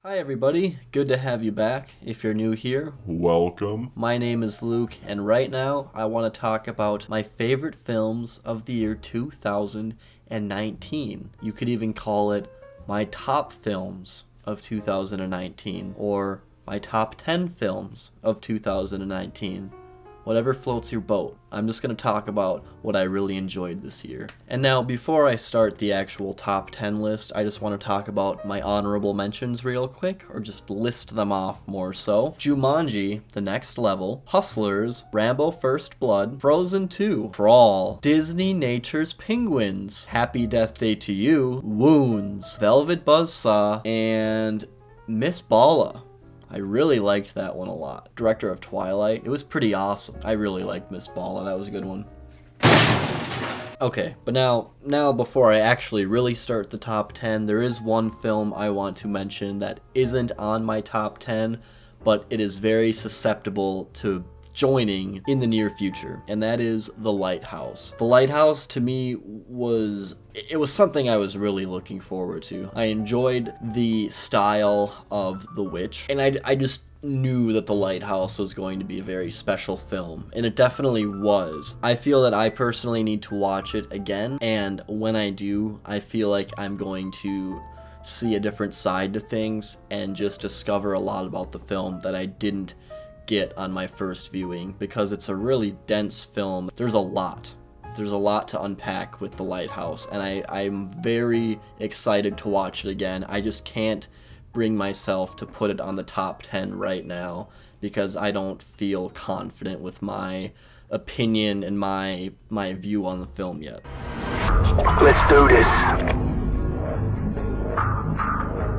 Hi everybody, good to have you back. If you're new here, Welcome. my name is Luke, and right now I want to talk about my favorite films of the year 2019. You could even call it my top films of 2019, or my top 10 films of 2019. Whatever floats your boat. I'm just going to talk about what I really enjoyed this year. And now, before I start the actual top 10 list, I just want to talk about my honorable mentions real quick, or just list them off more so. Jumanji, The Next Level, Hustlers, Rambo First Blood, Frozen 2, Crawl, Disney Nature's Penguins, Happy Death Day to You, Wounds, Velvet Buzzsaw, and Miss Bala. I really liked that one a lot. Director of Twilight. It was pretty awesome. I really liked Miss Bala. That was a good one. Okay, but now before I actually really start the top 10, there is one film I want to mention that isn't on my top 10, but it is very susceptible to joining in the near future, and that is The Lighthouse. The Lighthouse to me was something I was really looking forward to. I enjoyed the style of The Witch, and I just knew that The Lighthouse was going to be a very special film, and it definitely was. I feel that I personally need to watch it again, and when I do, I feel like I'm going to see a different side to things and just discover a lot about the film that I didn't get on my first viewing, because it's a really dense film. There's a lot to unpack with The Lighthouse, and I'm very excited to watch it again. I just can't bring myself to put it on the top 10 right now because I don't feel confident with my opinion and my view on the film yet. Let's do this.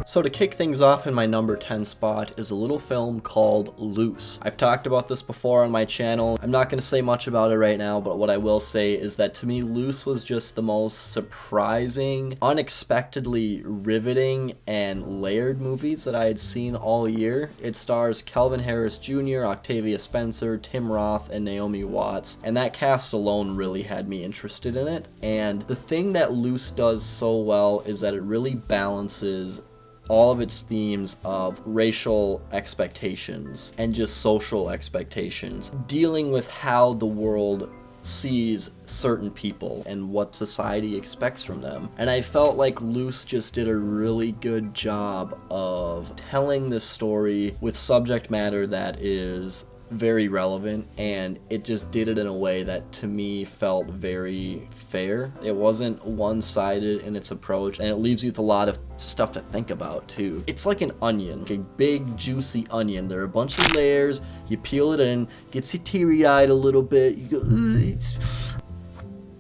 So to kick things off in my number 10 spot is a little film called Loose. I've talked about this before on my channel. I'm not going to say much about it right now, but what I will say is that to me, Loose was just the most surprising, unexpectedly riveting, and layered movies that I had seen all year. It stars Kelvin Harris Jr., Octavia Spencer, Tim Roth, and Naomi Watts, and that cast alone really had me interested in it. And the thing that Loose does so well is that it really balances all of its themes of racial expectations and just social expectations, dealing with how the world sees certain people and what society expects from them. And I felt like Loose just did a really good job of telling this story with subject matter that is very relevant, and it just did it in a way that to me felt very fair. It wasn't one-sided in its approach, and it leaves you with a lot of stuff to think about too. It's like an onion, like a big juicy onion. There are a bunch of layers, you peel it in, gets you teary-eyed a little bit, you go ugh.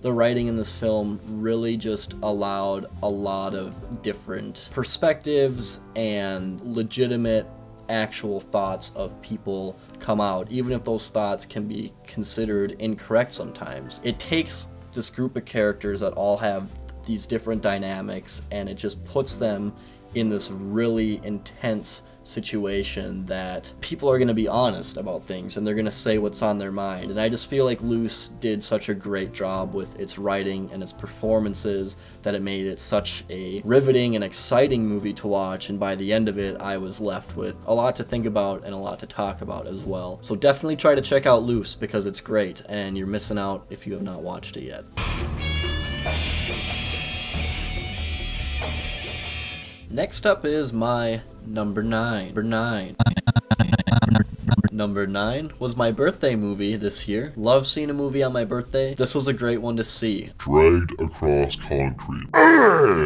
The writing in this film really just allowed a lot of different perspectives and legitimate actual thoughts of people come out, even if those thoughts can be considered incorrect sometimes. It takes this group of characters that all have these different dynamics, and it just puts them in this really intense situation that people are going to be honest about things and they're going to say what's on their mind. And I just feel like Loose did such a great job with its writing and its performances that it made it such a riveting and exciting movie to watch, and by the end of it I was left with a lot to think about and a lot to talk about as well. So definitely try to check out Loose because it's great, and you're missing out if you have not watched it yet. Next up is my number 9. Number 9 was my birthday movie this year. Love seeing a movie on my birthday. This was a great one to see. Dragged Across Concrete.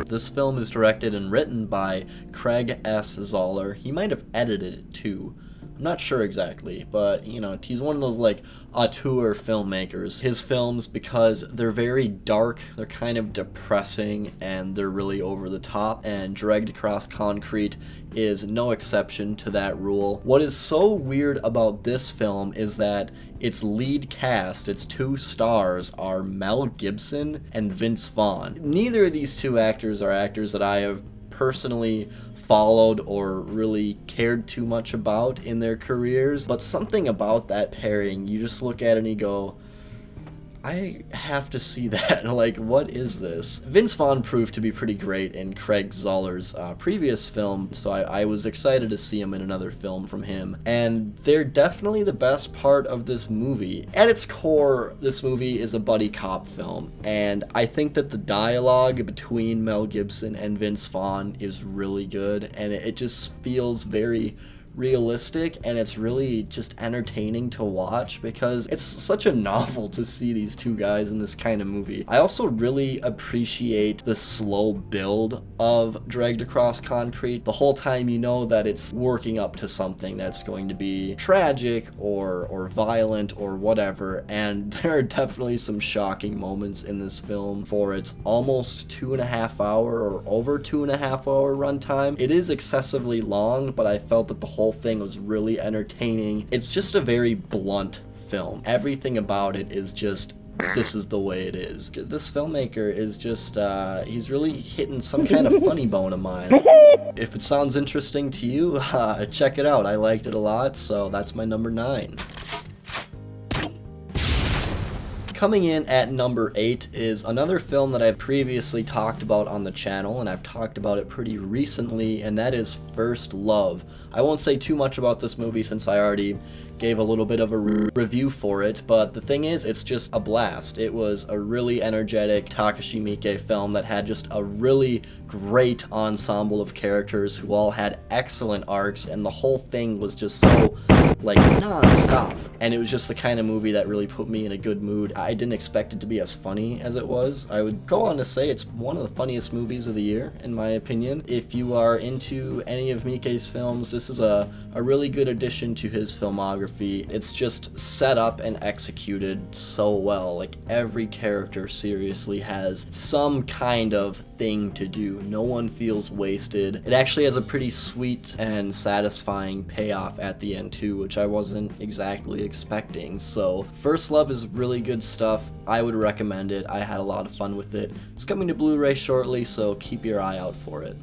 This film is directed and written by Craig S. Zoller. He might have edited it too. I'm not sure exactly, but he's one of those like auteur filmmakers. His films, because they're very dark, they're kind of depressing, and they're really over the top, and Dragged Across Concrete is no exception to that rule. What is so weird about this film is that its lead cast, its two stars, are Mel Gibson and Vince Vaughn. Neither of these two actors are actors that I have personally followed or really cared too much about in their careers, but something about that pairing, you just look at it and you go, I have to see that. Like, what is this? Vince Vaughn proved to be pretty great in Craig Zoller's previous film, so I was excited to see him in another film from him. And they're definitely the best part of this movie. At its core, this movie is a buddy cop film, and I think that the dialogue between Mel Gibson and Vince Vaughn is really good, and it just feels very realistic, and it's really just entertaining to watch because it's such a novel to see these two guys in this kind of movie. I also really appreciate the slow build of Dragged Across Concrete. The whole time you know that it's working up to something that's going to be tragic or violent or whatever, and there are definitely some shocking moments in this film for its almost 2.5 hour or over 2.5 hour runtime. It is excessively long, but I felt that the whole thing was really entertaining. It's just a very blunt film. Everything about it is just, this is the way it is. This filmmaker is just, he's really hitting some kind of funny bone of mine. If it sounds interesting to you, check it out. I liked it a lot, so that's my number 9. Coming in at number 8 is another film that I've previously talked about on the channel, and I've talked about it pretty recently, and that is First Love. I won't say too much about this movie since I already gave a little bit of a review for it, but the thing is, it's just a blast. It was a really energetic Takashi Miike film that had just a really great ensemble of characters who all had excellent arcs, and the whole thing was just so, like, non-stop. And it was just the kind of movie that really put me in a good mood. I didn't expect it to be as funny as it was. I would go on to say it's one of the funniest movies of the year, in my opinion. If you are into any of Miike's films, this is a really good addition to his filmography. It's just set up and executed so well. Like, every character seriously has some kind of thing to do. No one feels wasted. It actually has a pretty sweet and satisfying payoff at the end too, which I wasn't exactly expecting. So First Love is really good stuff. I would recommend it. I had a lot of fun with it. It's coming to Blu-ray shortly, so keep your eye out for it.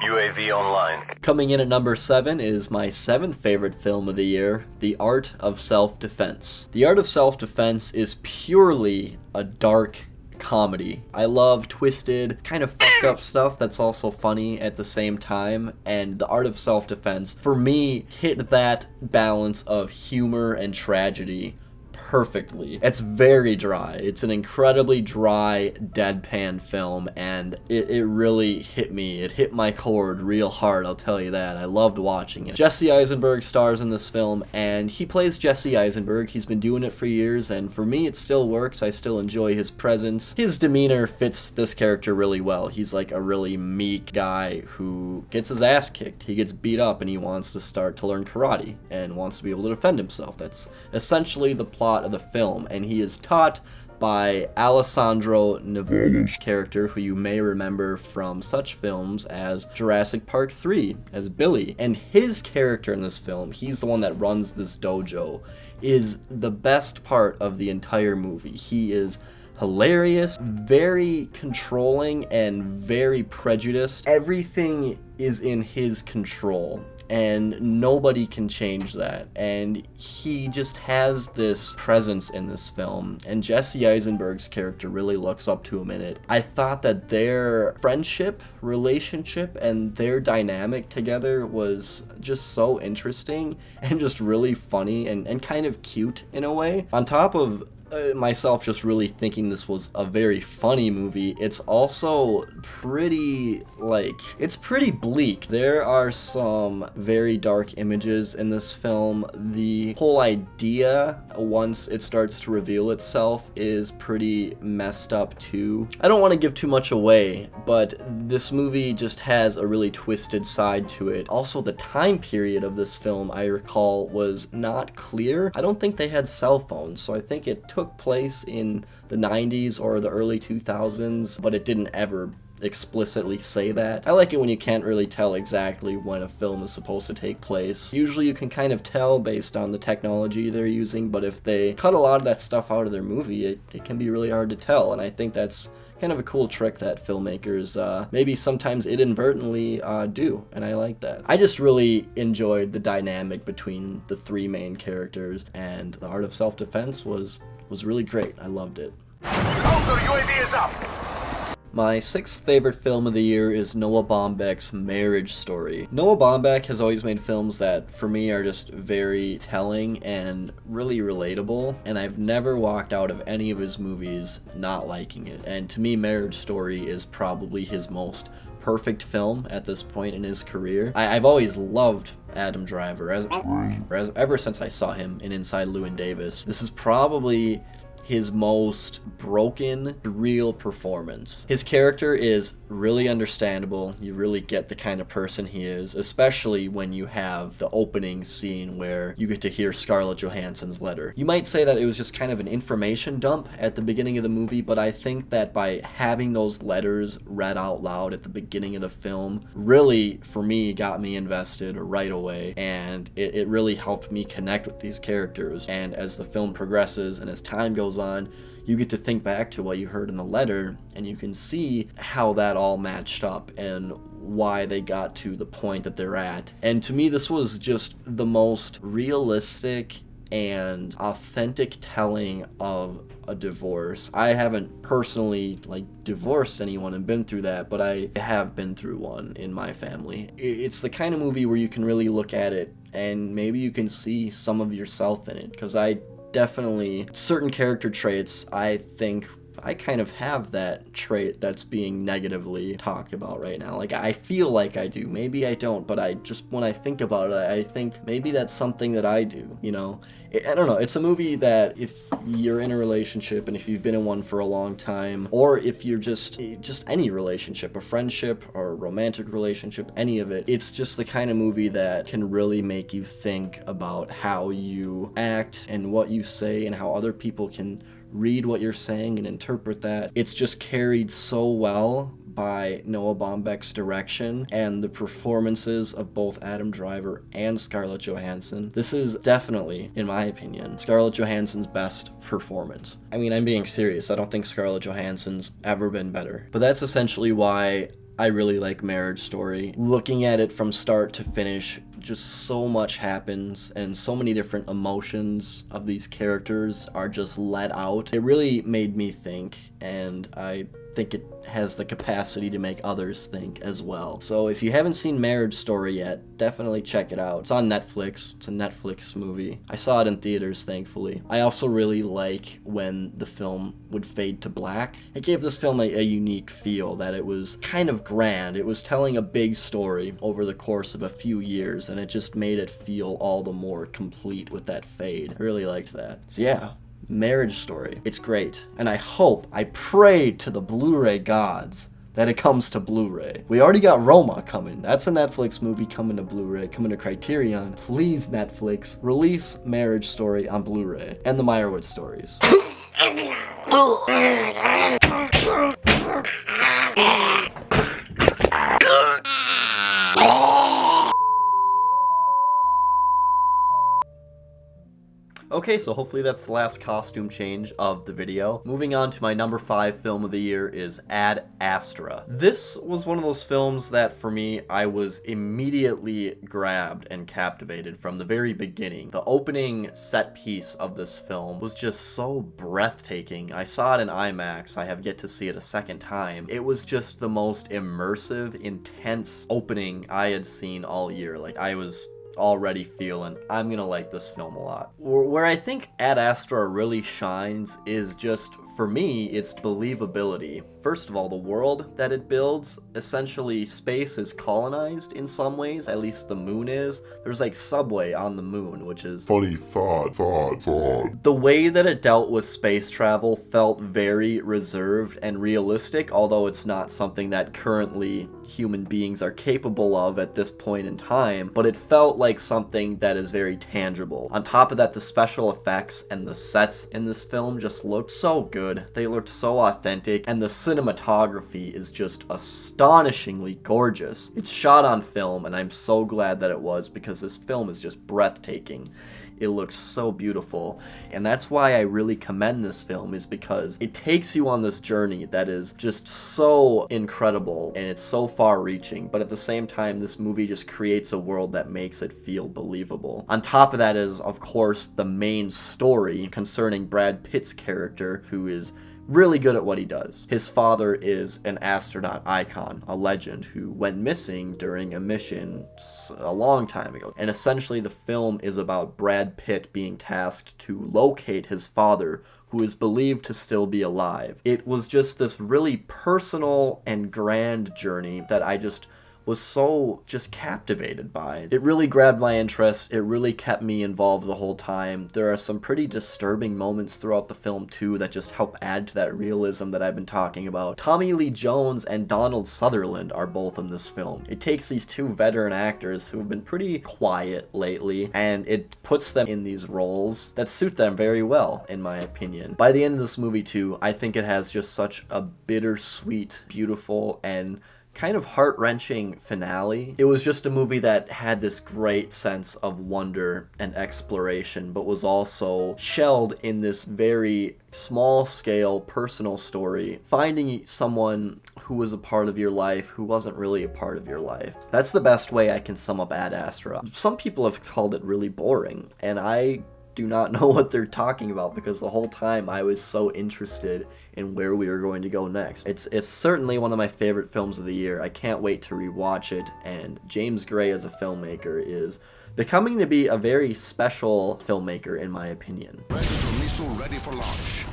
UAV online. Coming in at number 7 is my 7th favorite film of the year, The Art of Self-Defense. The Art of Self-Defense is purely a dark comedy. I love twisted, kind of fucked up stuff that's also funny at the same time, and The Art of Self-Defense, for me, hit that balance of humor and tragedy perfectly. It's very dry. It's an incredibly dry, deadpan film, and it really hit me. It hit my chord real hard, I'll tell you that. I loved watching it. Jesse Eisenberg stars in this film, and he plays Jesse Eisenberg. He's been doing it for years, and for me, it still works. I still enjoy his presence. His demeanor fits this character really well. He's like a really meek guy who gets his ass kicked. He gets beat up, and he wants to start to learn karate, and wants to be able to defend himself. That's essentially the plot of the film, and he is taught by Alessandro Nivo's character, who you may remember from such films as Jurassic Park 3 as Billy. And his character in this film, he's the one that runs this dojo, is the best part of the entire movie. He is hilarious, very controlling, and very prejudiced. Everything is in his control, and nobody can change that. And he just has this presence in this film, and Jesse Eisenberg's character really looks up to him in it. I thought that their friendship, relationship, and their dynamic together was just so interesting and just really funny and kind of cute in a way. On top of myself just really thinking this was a very funny movie, it's also pretty, it's pretty bleak. There are some very dark images in this film. The whole idea, once it starts to reveal itself, is pretty messed up too. I don't want to give too much away, but this movie just has a really twisted side to it. Also, the time period of this film, I recall, was not clear. I don't think they had cell phones, so I think it took place in the 90s or the early 2000s, but it didn't ever explicitly say that. I like it when you can't really tell exactly when a film is supposed to take place. Usually you can kind of tell based on the technology they're using, but if they cut a lot of that stuff out of their movie, it can be really hard to tell, and I think that's kind of a cool trick that filmmakers maybe sometimes inadvertently do, and I like that. I just really enjoyed the dynamic between the three main characters, and The Art of Self-Defense was was really great. I loved it. Alpha, UAV is up! My sixth favorite film of the year is Noah Baumbach's Marriage Story. Noah Baumbach has always made films that, for me, are just very telling and really relatable, and I've never walked out of any of his movies not liking it. And to me, Marriage Story is probably his most perfect film at this point in his career. I've always loved Adam Driver, ever since I saw him in Inside Llewyn Davis. This is probably his most broken, real performance. His character is really understandable. You really get the kind of person he is, especially when you have the opening scene where you get to hear Scarlett Johansson's letter. You might say that it was just kind of an information dump at the beginning of the movie, but I think that by having those letters read out loud at the beginning of the film really, for me, got me invested right away, and it really helped me connect with these characters. And as the film progresses and as time goes on, you get to think back to what you heard in the letter, and you can see how that all matched up and why they got to the point that they're at. And to me, this was just the most realistic and authentic telling of a divorce. I haven't personally divorced anyone and been through that, but I have been through one in my family. It's the kind of movie where you can really look at it and maybe you can see some of yourself in it, because I definitely, certain character traits, I think I kind of have that trait that's being negatively talked about right now. I feel like I do. Maybe I don't, but when I think about it, I think maybe that's something that I do, you know? I don't know. It's a movie that if you're in a relationship and if you've been in one for a long time, or if you're just any relationship, a friendship or a romantic relationship, any of it, it's just the kind of movie that can really make you think about how you act and what you say and how other people can read what you're saying and interpret that. It's just carried so well by Noah Baumbach's direction and the performances of both Adam Driver and Scarlett Johansson. This is definitely, in my opinion, Scarlett Johansson's best performance. I mean, I'm being serious. I don't think Scarlett Johansson's ever been better. But that's essentially why I really like Marriage Story. Looking at it from start to finish, just so much happens and so many different emotions of these characters are just let out. It really made me think, and I think it has the capacity to make others think as well. So if you haven't seen Marriage Story yet, definitely check it out. It's on Netflix. It's a Netflix movie. I saw it in theaters, thankfully. I also really like when the film would fade to black. It gave this film a unique feel, that it was kind of grand. It was telling a big story over the course of a few years, and it just made it feel all the more complete with that fade. I really liked that. So yeah, Marriage Story. It's great. And I pray to the Blu-ray gods that it comes to Blu-ray. We already got Roma coming. That's a Netflix movie coming to Blu-ray, coming to Criterion. Please, Netflix, release Marriage Story on Blu-ray. And the Meyerowitz stories. Okay, so hopefully that's the last costume change of the video. Moving on to my number 5 film of the year is Ad Astra. This was one of those films that, for me, I was immediately grabbed and captivated from the very beginning. The opening set piece of this film was just so breathtaking. I saw it in IMAX. I have yet to see it a second time. It was just the most immersive, intense opening I had seen all year. I was already feeling I'm gonna like this film a lot. Where I think Ad Astra really shines is just, for me, its believability. First of all, the world that it builds, essentially space is colonized in some ways, at least the moon is. There's subway on the moon, which is Funny thought. The way that it dealt with space travel felt very reserved and realistic, although it's not something that currently human beings are capable of at this point in time, but it felt like something that is very tangible. On top of that, the special effects and the sets in this film just looked so good. They looked so authentic, and the cinematography is just astonishingly gorgeous. It's shot on film, and I'm so glad that it was, because this film is just breathtaking. It looks so beautiful, and that's why I really commend this film, is because it takes you on this journey that is just so incredible, and it's so far-reaching, but at the same time, this movie just creates a world that makes it feel believable. On top of that is, of course, the main story concerning Brad Pitt's character, who is really good at what he does. His father is an astronaut icon, a legend who went missing during a mission a long time ago. And essentially the film is about Brad Pitt being tasked to locate his father, who is believed to still be alive. It was just this really personal and grand journey that I just was so just captivated by. It really grabbed my interest. It really kept me involved the whole time. There are some pretty disturbing moments throughout the film too that just help add to that realism that I've been talking about. Tommy Lee Jones and Donald Sutherland are both in this film. It takes these two veteran actors who have been pretty quiet lately, and it puts them in these roles that suit them very well, in my opinion. By the end of this movie too, I think it has just such a bittersweet, beautiful, and kind of heart-wrenching finale. It was just a movie that had this great sense of wonder and exploration, but was also shelled in this very small-scale personal story, finding someone who was a part of your life who wasn't really a part of your life. That's the best way I can sum up Ad Astra. Some people have called it really boring, and I do not know what they're talking about, because the whole time I was so interested in where we were going to go next. It's certainly one of my favorite films of the year. I can't wait to rewatch it, and James Gray as a filmmaker is becoming to be a very special filmmaker in my opinion. Missile ready for launch.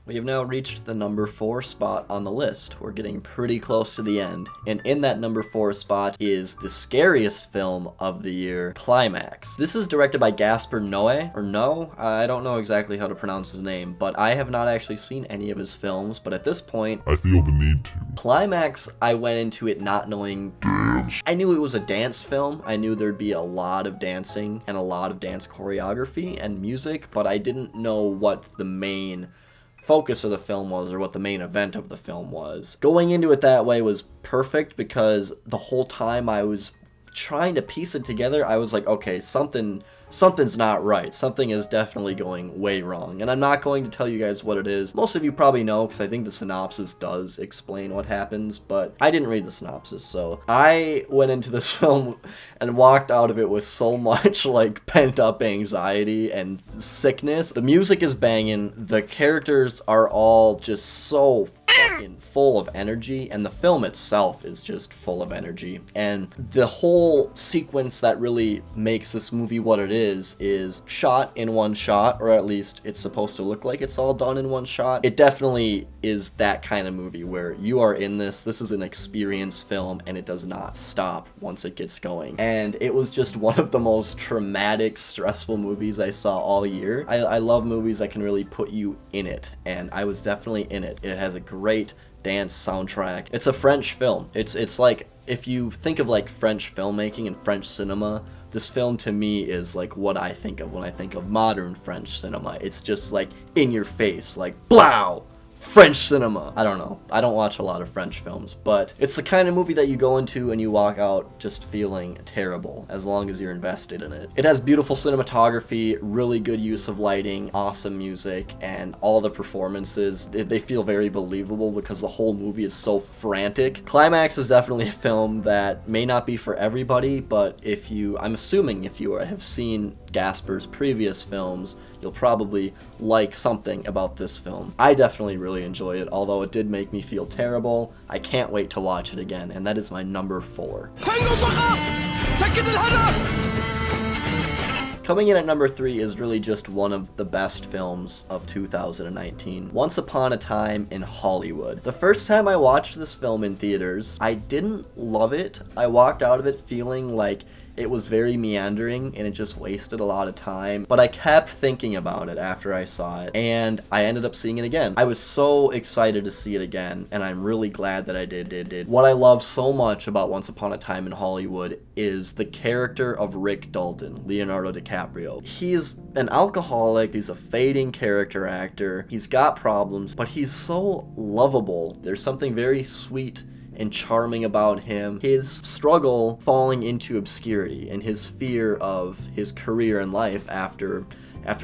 We have now reached the number 4 spot on the list. We're getting pretty close to the end. And in that number 4 spot is the scariest film of the year, Climax. This is directed by Gaspar Noé, or No? I don't know exactly how to pronounce his name, but I have not actually seen any of his films, but at this point, I feel the need to. Climax, I went into it not knowing. I knew it was a dance film. I knew there'd be a lot of dancing and a lot of dance choreography and music, but I didn't know what the main focus of the film was, or what the main event of the film was. Going into it that way was perfect, because the whole time I was trying to piece it together, I was like, okay, something's not right. Something is definitely going way wrong. And I'm not going to tell you guys what it is. Most of you probably know, because I think the synopsis does explain what happens, but I didn't read the synopsis, so I went into this film and walked out of it with so much like pent up anxiety and sickness. The music is banging, the characters are all just so fucking full of energy, and the film itself is just full of energy. And the whole sequence that really makes this movie what it is shot in one shot, or at least it's supposed to look like it's all done in one shot. It definitely is that kind of movie where you are in this is an experience film, and it does not stop once it gets going. And it was just one of the most traumatic, stressful movies I saw all year. I love movies that can really put you in it, and I was definitely in it. It has a great dance soundtrack. It's a French film. It's like, if you think of like French filmmaking and French cinema, this film to me is like what I think of when I think of modern French cinema. It's just like in your face, like blow! French cinema. I don't know. I don't watch a lot of French films, but it's the kind of movie that you go into and you walk out just feeling terrible, as long as you're invested in it. It has beautiful cinematography, really good use of lighting, awesome music, and all the performances, they feel very believable because the whole movie is so frantic. Climax is definitely a film that may not be for everybody, but I'm assuming if you have seen Gaspar's previous films, you'll probably like something about this film. I definitely really enjoy it, although it did make me feel terrible. I can't wait to watch it again, and that is my number 4. Coming in at number 3 is really just one of the best films of 2019, Once Upon a Time in Hollywood. The first time I watched this film in theaters, I didn't love it. I walked out of it feeling like it was very meandering and it just wasted a lot of time, but I kept thinking about it after I saw it, and I ended up seeing it again. I was so excited to see it again, and I'm really glad that I did. What I love so much about Once Upon a Time in Hollywood is the character of Rick Dalton, Leonardo DiCaprio. He's an alcoholic, he's a fading character actor, he's got problems, but he's so lovable. There's something very sweet and charming about him, his struggle falling into obscurity and his fear of his career in life after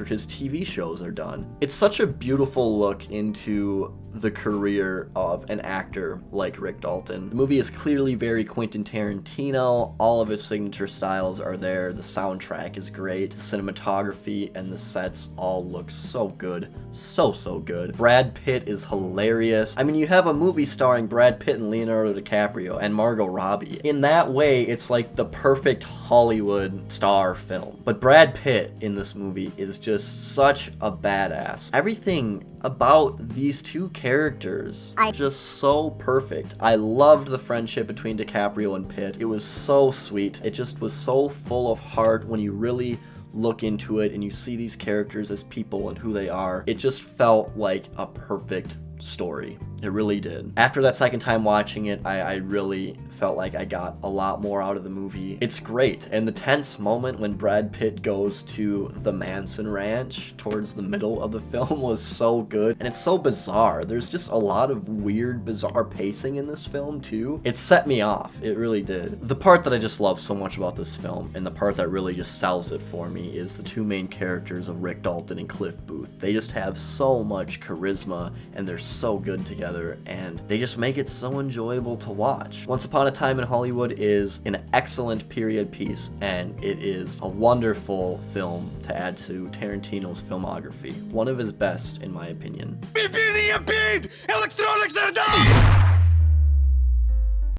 his TV shows are done. It's such a beautiful look into the career of an actor like Rick Dalton. The movie is clearly very Quentin Tarantino. All of his signature styles are there. The soundtrack is great. The cinematography and the sets all look so good. So good. Brad Pitt is hilarious. I mean, you have a movie starring Brad Pitt and Leonardo DiCaprio and Margot Robbie. In that way, it's like the perfect Hollywood star film. But Brad Pitt in this movie is just such a badass. Everything about these two characters just so perfect. I loved the friendship between DiCaprio and Pitt. It was so sweet. It just was so full of heart when you really look into it and you see these characters as people and who they are. It just felt like a perfect story. It really did. After that second time watching it, I really felt like I got a lot more out of the movie. It's great. And the tense moment when Brad Pitt goes to the Manson Ranch towards the middle of the film was so good. And it's so bizarre. There's just a lot of weird, bizarre pacing in this film too. It set me off. It really did. The part that I just love so much about this film, and the part that really just sells it for me, is the two main characters of Rick Dalton and Cliff Booth. They just have so much charisma and they're so good together, and they just make it so enjoyable to watch. Once Upon a Time in Hollywood is an excellent period piece, and it is a wonderful film to add to Tarantino's filmography. One of his best, in my opinion.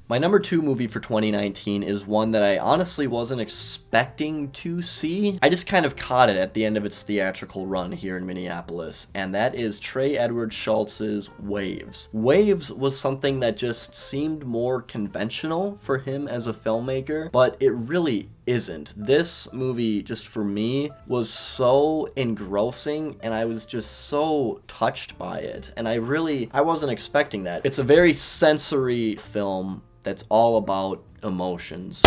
My number 2 movie for 2019 is one that I honestly wasn't expecting to see. I just kind of caught it at the end of its theatrical run here in Minneapolis, and that is Trey Edward Schultz's Waves. Waves was something that just seemed more conventional for him as a filmmaker, but it really isn't. This movie, just for me, was so engrossing, and I was just so touched by it, and I wasn't expecting that. It's a very sensory film that's all about emotions.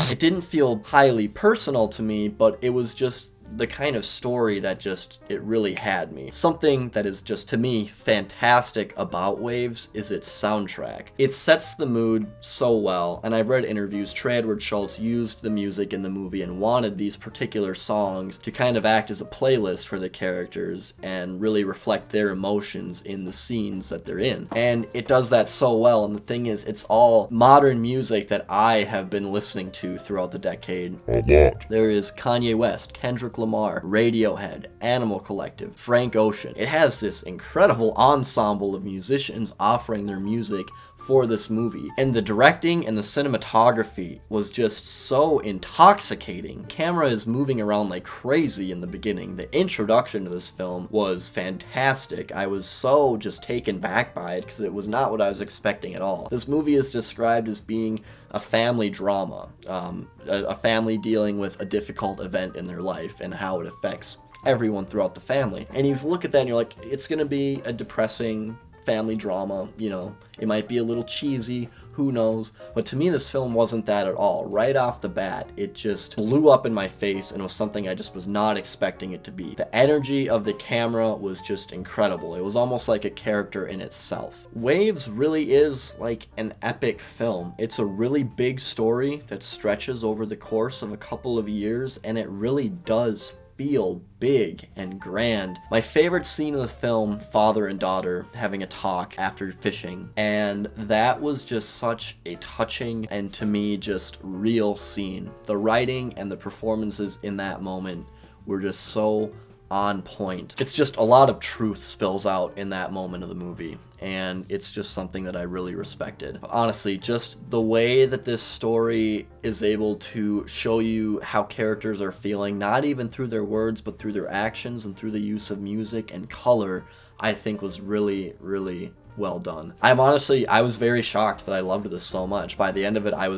It didn't feel highly personal to me, but it was just the kind of story that it really had me. Something that is just, to me, fantastic about Waves is its soundtrack. It sets the mood so well, and I've read interviews. Trey Edward Schultz used the music in the movie and wanted these particular songs to kind of act as a playlist for the characters and really reflect their emotions in the scenes that they're in. And it does that so well, and the thing is, it's all modern music that I have been listening to throughout the decade. A lot. There is Kanye West, Kendrick Lamar, Radiohead, Animal Collective, Frank Ocean. It has this incredible ensemble of musicians offering their music for this movie, and the directing and the cinematography was just so intoxicating. Camera is moving around like crazy in the beginning. The introduction to this film was fantastic. I was so just taken back by it because it was not what I was expecting at all. This movie is described as being a family drama, a family dealing with a difficult event in their life and how it affects everyone throughout the family. And you look at that and you're like, it's gonna be a depressing family drama, you know, it might be a little cheesy, who knows, but to me this film wasn't that at all. Right off the bat, it just blew up in my face and was something I just was not expecting it to be. The energy of the camera was just incredible. It was almost like a character in itself. Waves really is like an epic film. It's a really big story that stretches over the course of a couple of years, and it really does feel big and grand. My favorite scene of the film, father and daughter having a talk after fishing, and that was just such a touching and, to me, just real scene. The writing and the performances in that moment were just so on point. It's just a lot of truth spills out in that moment of the movie, and it's just something that I really respected. Honestly, just the way that this story is able to show you how characters are feeling, not even through their words, but through their actions and through the use of music and color, I think was really, really well done. I was very shocked that I loved this so much. By the end of it, I had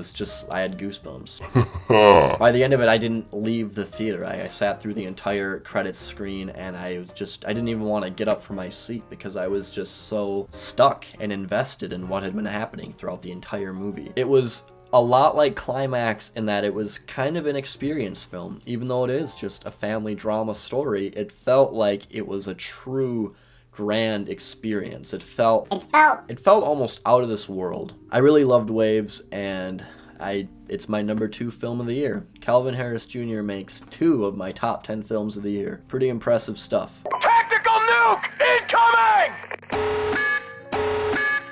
goosebumps. By the end of it, I didn't leave the theater. I sat through the entire credits screen, and I didn't even want to get up from my seat because I was just so stuck and invested in what had been happening throughout the entire movie. It was a lot like Climax in that it was kind of an experience film. Even though it is just a family drama story, it felt like it was a true grand experience. It felt almost out of this world. I really loved Waves, and it's my number 2 film of the year. Calvin Harris Jr. makes 2 of my top 10 films of the year. Pretty impressive stuff. Tactical nuke incoming!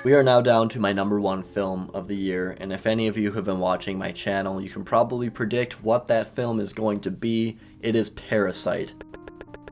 We are now down to my number 1 film of the year, and if any of you have been watching my channel, you can probably predict what that film is going to be. It is Parasite.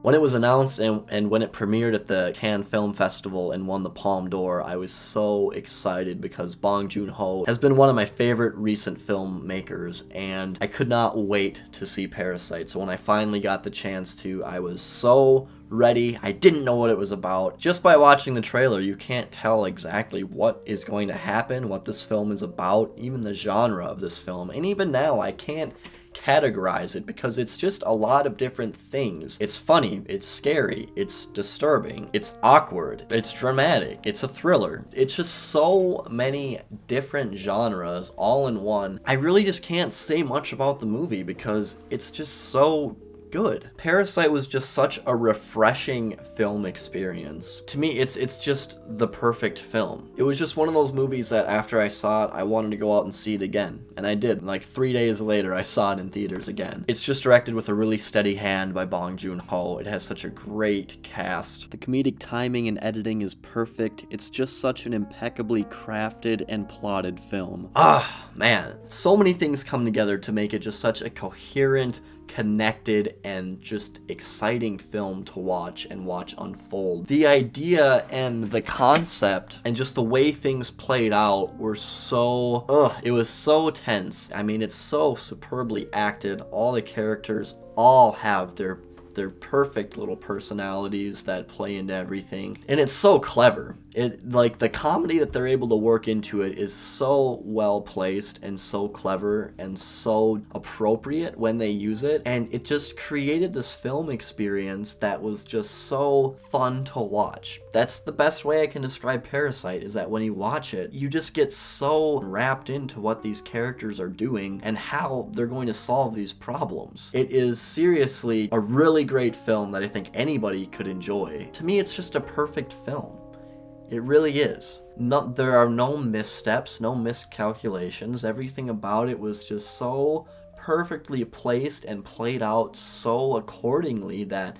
When it was announced and when it premiered at the Cannes Film Festival and won the Palme d'Or, I was so excited because Bong Joon-ho has been one of my favorite recent filmmakers, and I could not wait to see Parasite. So when I finally got the chance to, I was so ready. I didn't know what it was about. Just by watching the trailer, you can't tell exactly what is going to happen, what this film is about, even the genre of this film. And even now, I can't categorize it because it's just a lot of different things. It's funny, it's scary, it's disturbing, it's awkward, it's dramatic, it's a thriller. It's just so many different genres all in one. I really just can't say much about the movie because it's just so good. Parasite was just such a refreshing film experience. To me, it's just the perfect film. It was just one of those movies that after I saw it, I wanted to go out and see it again. And I did. Like 3 days later, I saw it in theaters again. It's just directed with a really steady hand by Bong Joon-ho. It has such a great cast. The comedic timing and editing is perfect. It's just such an impeccably crafted and plotted film. Ah, man. So many things come together to make it just such a coherent, connected, and just exciting film to watch and watch unfold. The idea and the concept and just the way things played out were so, it was so tense. I mean, it's so superbly acted. All the characters all have their perfect little personalities that play into everything, and it's so clever. It, like, the comedy that they're able to work into it is so well placed and so clever and so appropriate when they use it, and it just created this film experience that was just so fun to watch. That's the best way I can describe Parasite, is that when you watch it, you just get so wrapped into what these characters are doing and how they're going to solve these problems. It is seriously a really great film that I think anybody could enjoy. To me, it's just a perfect film. It really is. There are no missteps, no miscalculations. Everything about it was just so perfectly placed and played out so accordingly that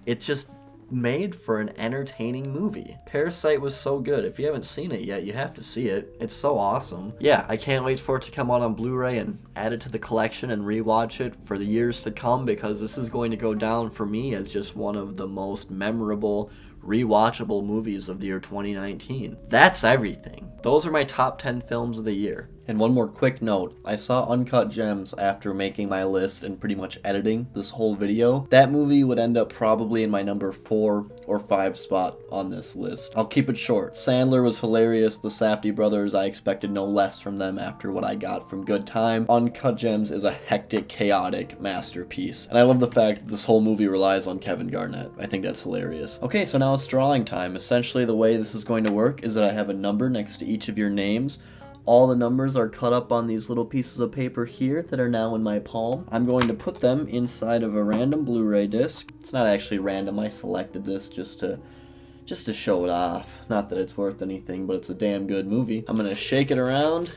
it just made for an entertaining movie. Parasite was so good. If you haven't seen it yet, you have to see it. It's so awesome. Yeah, I can't wait for it to come out on Blu-ray and add it to the collection and rewatch it for the years to come, because this is going to go down for me as just one of the most memorable, rewatchable movies of the year 2019. That's everything. Those are my top 10 films of the year. And one more quick note, I saw Uncut Gems after making my list and pretty much editing this whole video. That movie would end up probably in my number 4 or 5 spot on this list. I'll keep it short. Sandler was hilarious. The Safdie brothers, I expected no less from them after what I got from Good Time. Uncut Gems is a hectic, chaotic masterpiece. And I love the fact that this whole movie relies on Kevin Garnett. I think that's hilarious. Okay, so now it's drawing time. Essentially, the way this is going to work is that I have a number next to each of your names. All the numbers are cut up on these little pieces of paper here that are now in my palm. I'm going to put them inside of a random Blu-ray disc. It's not actually random. I selected this just to show it off. Not that it's worth anything, but it's a damn good movie. I'm going to shake it around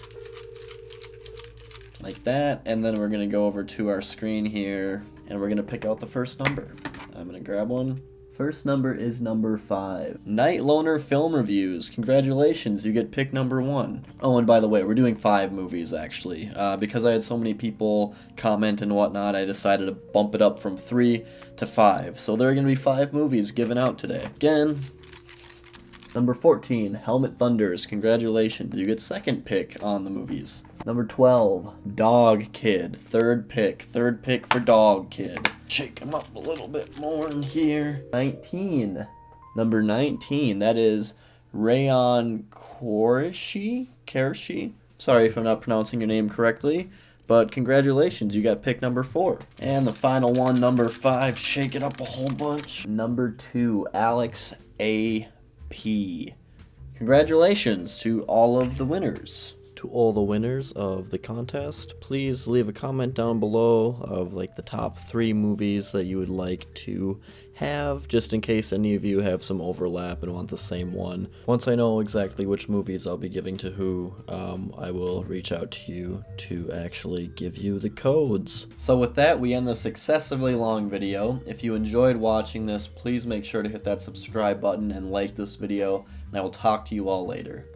like that, and then we're going to go over to our screen here, and we're going to pick out the first number. I'm going to grab one. First number is number 5. Night Loner Film Reviews. Congratulations, you get pick number 1. Oh, and by the way, we're doing 5 movies, actually. Because I had so many people comment and whatnot, I decided to bump it up from 3 to 5. So there are going to be 5 movies given out today. Again, number 14, HelmetThunders. Congratulations, you get second pick on the movies. Number 12, Dawgg Kid. Third pick for Dawgg Kid. Shake him up a little bit more in here. 19, number 19, that is Rayyan Quershi? Sorry if I'm not pronouncing your name correctly, but congratulations, you got pick number 4. And the final one, number 5, shake it up a whole bunch. Number 2, Alex A.P. Congratulations to all of the winners. To all the winners of the contest, please leave a comment down below of like the top 3 movies that you would like to have, just in case any of you have some overlap and want the same one. Once I know exactly which movies I'll be giving to who, I will reach out to you to actually give you the codes. So with that, we end this excessively long video. If you enjoyed watching this, please make sure to hit that subscribe button and like this video, and I will talk to you all later.